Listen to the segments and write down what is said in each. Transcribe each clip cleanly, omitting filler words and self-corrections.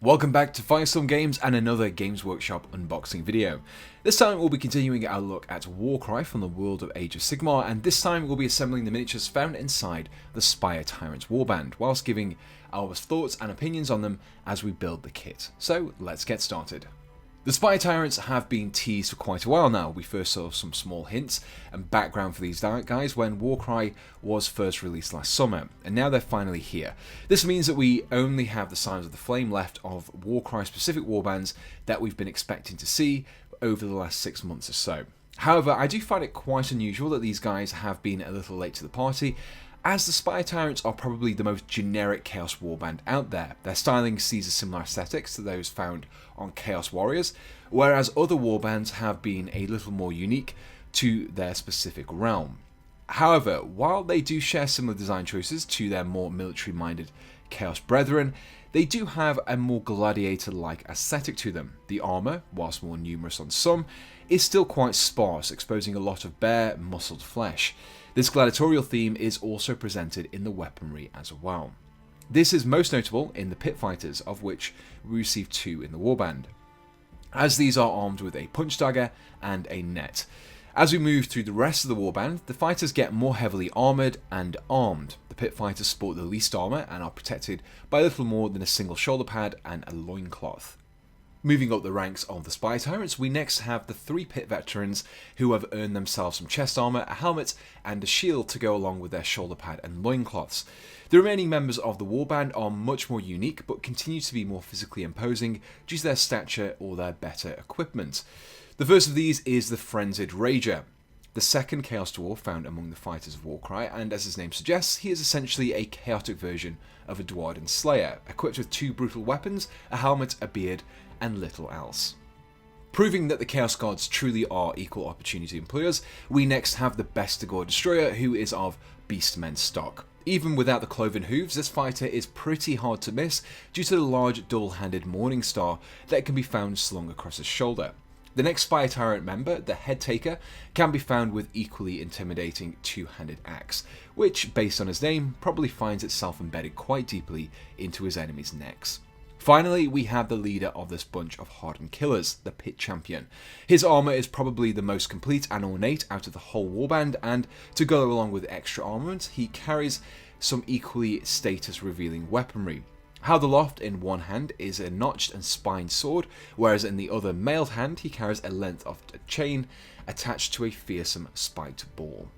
Welcome back to Firestorm Games and another Games Workshop unboxing video. This time we'll be continuing our look at Warcry from the world of Age of Sigmar, and this time we'll be assembling the miniatures found inside the Spire Tyrants warband, whilst giving our thoughts and opinions on them as we build the kit. So let's get started. The Spire Tyrants have been teased for quite a while now. We first saw some small hints and background for these guys when Warcry was first released last summer, and now they're finally here. This means that we only have the Signs of the Flame left of Warcry specific warbands that we've been expecting to see over the last 6 months or so. However, I do find it quite unusual that these guys have been a little late to the party, as the Spire Tyrants are probably the most generic Chaos warband out there. Their styling sees a similar aesthetics to those found on Chaos Warriors, whereas other warbands have been a little more unique to their specific realm. However, while they do share similar design choices to their more military-minded Chaos brethren, they do have a more gladiator-like aesthetic to them. The armour, whilst more numerous on some, is still quite sparse, exposing a lot of bare, muscled flesh. This gladiatorial theme is also presented in the weaponry as well. This is most notable in the pit fighters, of which we receive 2 in the warband, as these are armed with a punch dagger and a net. As we move through the rest of the warband, the fighters get more heavily armoured and armed. The pit fighters sport the least armour and are protected by little more than a single shoulder pad and a loincloth. Moving up the ranks of the Spire Tyrants, we next have the 3 pit veterans who have earned themselves some chest armour, a helmet and a shield to go along with their shoulder pad and loincloths. The remaining members of the warband are much more unique but continue to be more physically imposing due to their stature or their better equipment. The first of these is the Frenzied Rager, the second Chaos Dwarf found among the fighters of Warcry, and as his name suggests, he is essentially a chaotic version of a Dwarden Slayer, equipped with 2 brutal weapons, a helmet, a beard, and little else. Proving that the Chaos Gods truly are equal opportunity employers, we next have the Bestigor Destroyer, who is of Beastmen stock. Even without the cloven hooves, this fighter is pretty hard to miss due to the large double-handed Morning Star that can be found slung across his shoulder. The next Spire Tyrant member, the Head Taker, can be found with equally intimidating 2-handed axe, which, based on his name, probably finds itself embedded quite deeply into his enemies' necks. Finally, we have the leader of this bunch of hardened killers, the Pit Champion. His armour is probably the most complete and ornate out of the whole warband, and to go along with extra armament, he carries some equally status-revealing weaponry. Howdaloft in one hand is a notched and spined sword, whereas in the other mailed hand he carries a length of a chain attached to a fearsome spiked ball.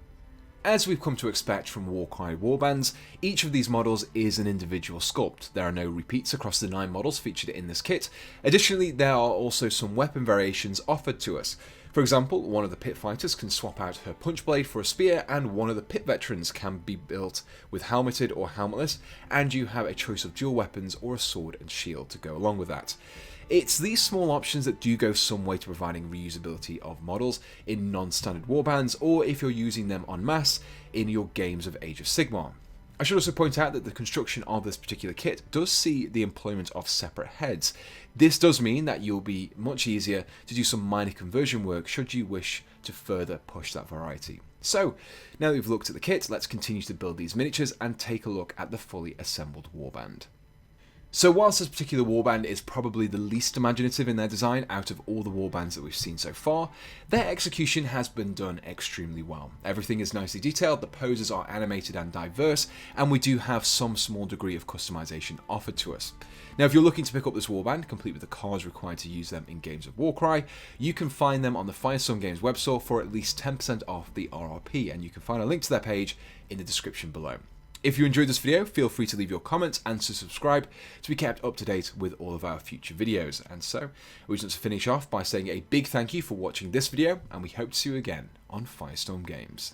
As we've come to expect from Warcry warbands, each of these models is an individual sculpt. There are no repeats across the 9 models featured in this kit. Additionally, there are also some weapon variations offered to us. For example, one of the pit fighters can swap out her punch blade for a spear, and one of the pit veterans can be built with helmeted or helmetless, and you have a choice of dual weapons or a sword and shield to go along with that. It's these small options that do go some way to providing reusability of models in non-standard warbands, or if you're using them en masse in your games of Age of Sigmar. I should also point out that the construction of this particular kit does see the employment of separate heads. This does mean that you'll be much easier to do some minor conversion work should you wish to further push that variety. So, now that we've looked at the kit, let's continue to build these miniatures and take a look at the fully assembled warband. So whilst this particular warband is probably the least imaginative in their design out of all the warbands that we've seen so far, their execution has been done extremely well. Everything is nicely detailed, the poses are animated and diverse, and we do have some small degree of customization offered to us. Now if you're looking to pick up this warband, complete with the cards required to use them in games of Warcry, you can find them on the Firestorm Games webstore for at least 10% off the RRP, and you can find a link to their page in the description below. If you enjoyed this video, feel free to leave your comments and to subscribe to be kept up to date with all of our future videos. And so, we just want to finish off by saying a big thank you for watching this video, and we hope to see you again on Firestorm Games.